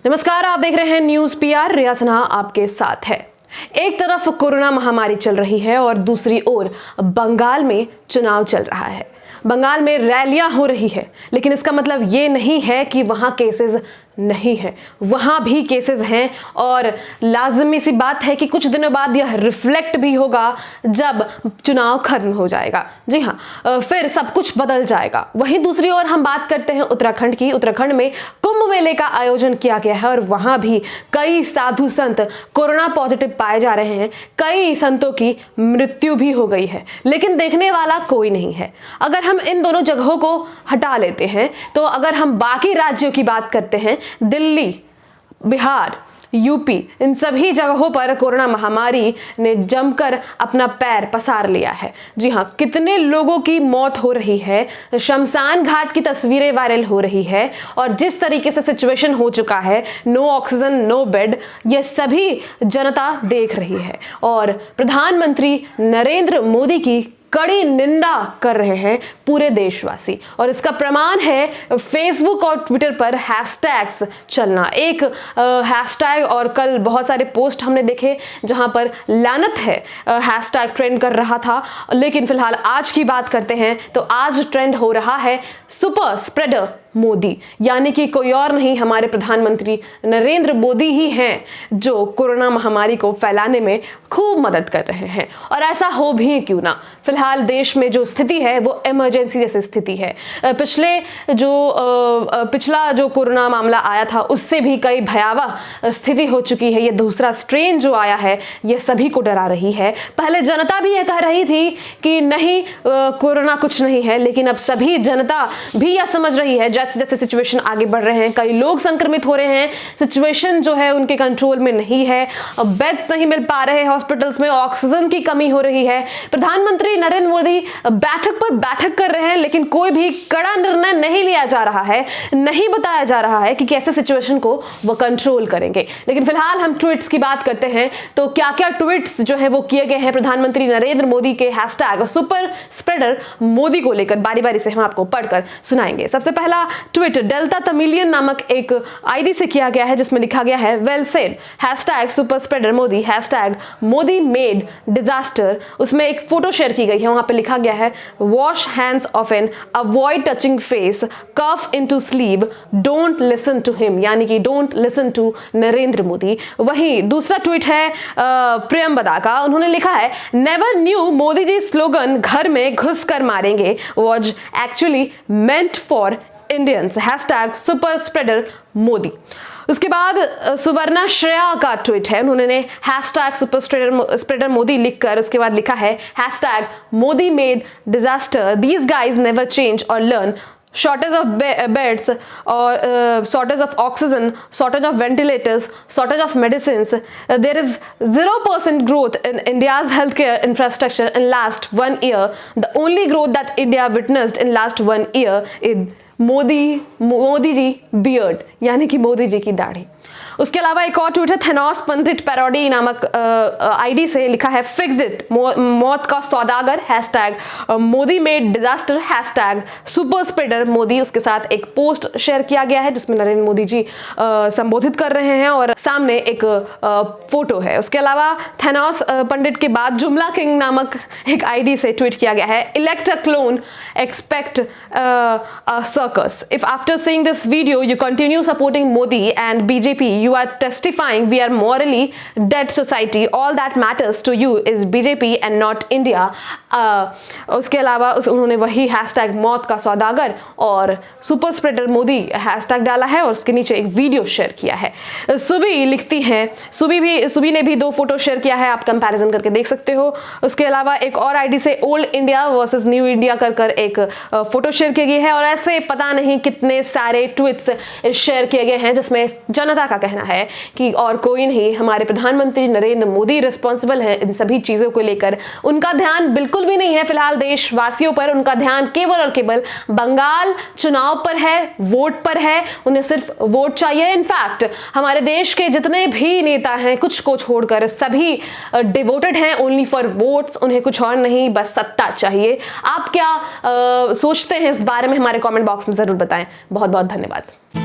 नमस्कार, आप देख रहे हैं न्यूज पीआर। रिया सिन्हा आपके साथ है। एक तरफ कोरोना महामारी चल रही है और दूसरी ओर बंगाल में चुनाव चल रहा है। बंगाल में रैलियां हो रही है, लेकिन इसका मतलब ये नहीं है कि वहां केसेस नहीं है, वहां भी केसेस हैं और लाजमी सी बात है कि कुछ दिनों बाद यह रिफ्लेक्ट भी होगा जब चुनाव खत्म हो जाएगा। जी हाँ, फिर सब कुछ बदल जाएगा। वहीं दूसरी ओर हम बात करते हैं उत्तराखंड की। उत्तराखंड में कुंभ मेले का आयोजन किया गया है और वहां भी कई साधु संत कोरोना पॉजिटिव पाए जा रहे हैं। कई संतों की मृत्यु भी हो गई है, लेकिन देखने वाला कोई नहीं है। अगर हम इन दोनों जगहों को हटा लेते हैं तो अगर हम बाकी राज्यों की बात करते हैं, दिल्ली, बिहार, यूपी, इन सभी जगहों पर कोरोना महामारी ने जमकर अपना पैर पसार लिया है। जी हाँ, कितने लोगों की मौत हो रही है, शमशान घाट की तस्वीरें वायरल हो रही है और जिस तरीके से सिचुएशन हो चुका है, नो ऑक्सीजन, नो बेड, ये सभी जनता देख रही है और प्रधानमंत्री नरेंद्र मोदी की कड़ी निंदा कर रहे हैं पूरे देशवासी। और इसका प्रमाण है फेसबुक और ट्विटर पर हैशटैग्स चलना। एक हैशटैग और कल बहुत सारे पोस्ट हमने देखे जहां पर लानत है हैशटैग ट्रेंड कर रहा था। लेकिन फिलहाल आज की बात करते हैं तो आज ट्रेंड हो रहा है सुपर स्प्रेडर मोदी, यानी कि कोई और नहीं, हमारे प्रधानमंत्री नरेंद्र मोदी ही हैं जो कोरोना महामारी को फैलाने में खूब मदद कर रहे हैं। और ऐसा हो भी क्यों ना, फिलहाल देश में जो स्थिति है वो इमरजेंसी जैसी स्थिति है। पिछला जो कोरोना मामला आया था उससे भी कई भयावह स्थिति हो चुकी है। ये दूसरा स्ट्रेन जो आया है ये सभी को डरा रही है। पहले जनता भी ये कह रही थी कि नहीं, कोरोना कुछ नहीं है, लेकिन अब सभी जनता भी यह समझ रही है जैसे जैसे सिचुएशन आगे बढ़ रहे हैं, कई लोग संक्रमित हो रहे हैं, सिचुएशन जो है उनके कंट्रोल में नहीं है, बेड्स नहीं मिल पा रहे हैं हॉस्पिटल्स में, ऑक्सीजन की कमी हो रही है। प्रधानमंत्री नरेंद्र मोदी बैठक पर बैठक कर रहे हैं, लेकिन कोई भी कड़ा निर्णय नहीं लिया जा रहा है, नहीं बताया जा रहा है कि कैसे सिचुएशन को वो कंट्रोल करेंगे। लेकिन फिलहाल हम ट्वीट्स की बात करते हैं तो क्या क्या ट्वीट्स जो है वो किए गए हैं प्रधानमंत्री नरेंद्र मोदी के हैशटैग सुपर स्प्रेडर मोदी को लेकर, बारी बारी से हम आपको पढ़कर सुनाएंगे। सबसे पहला ट्वीट डेल्टा तमिलियन नामक एक आईडी से किया गया है जिसमें लिखा गया है well said, hashtag super spreader Modi, hashtag Modi made disaster. उसमें एक फोटो शेयर की गई है, वहां पे लिखा गया है wash hands often, avoid touching face, cough into sleeve, don't listen to him, यानी कि don't listen to Narendra Modi. वहीं दूसरा ट्वीट है प्रियंबदा का, उन्होंने लिखा है never knew Modi ji slogan घर में घुस कर मारेंगे was actually meant for Indians, hashtag super spreader Modi. उसके बाद सुवर्णा श्रेया का ट्वीट है, उन्होंने हैशटैग सुपर स्प्रेडर मोदी लिखकर उसके बाद लिखा है hashtag Modi made disaster, these guys never change और learn, shortage of beds or shortage of oxygen, shortage of ventilators, shortage of medicines. There is 0% growth in India's healthcare infrastructure in last 1 year. The only growth that India witnessed in last 1 year is Modi ji beard, यानी कि मोदी जी की दाढ़ी। उसके अलावा एक और tweet है Thanos पंडित parody नामक आईडी से, लिखा है फिक्स्ड इट, मौत का सौदागर, hashtag Modi made disaster, hashtag super spreader Modi. उसके साथ एक पोस्ट शेयर किया गया है जिसमें नरेंद्र मोदी जी संबोधित कर रहे हैं और सामने एक फोटो है। उसके अलावा थेनोस पंडित के बाद जुमला किंग नामक एक आईडी से ट्वीट किया गया है elect a clone, expect a circus. If after seeing this video you continue supporting Modi and BJP, you are testifying we are morally dead society, all that matters to you is BJP and not India। उसके अलावा उन्होंने वही hashtag मौत का सौदागर और super spreader Modi hashtag डाला है और उसके नीचे एक वीडियो शेयर किया है। सुबी लिखती हैं, सुबी ने भी 2 फोटो शेयर किया है, आप कंपैरिजन करके देख सकते हो। उसके अलावा एक और आईडी से old India versus new India कर एक फोटो शेयर की गई है और ऐसे पता नहीं कितने सारे ट्वीट्स शेयर किए गए हैं जिसमें जनता का कहना है कि और कोई नहीं, हमारे प्रधानमंत्री नरेंद्र मोदी रिस्पॉन्सिबल हैं इन सभी चीजों को लेकर। उनका ध्यान बिल्कुल भी नहीं है फिलहाल देशवासियों पर, उनका ध्यान केवल और केवल बंगाल चुनाव पर है, वोट पर है। उन्हें सिर्फ वोट चाहिए। इनफैक्ट हमारे देश के जितने भी नेता हैं, कुछ को छोड़कर सभी डिवोटेड हैं ओनली फॉर वोट्स। उन्हें कुछ और नहीं, बस सत्ता चाहिए। आप क्या सोचते हैं इस बारे में हमारे कमेंट बॉक्स में जरूर बताएं। बहुत बहुत धन्यवाद।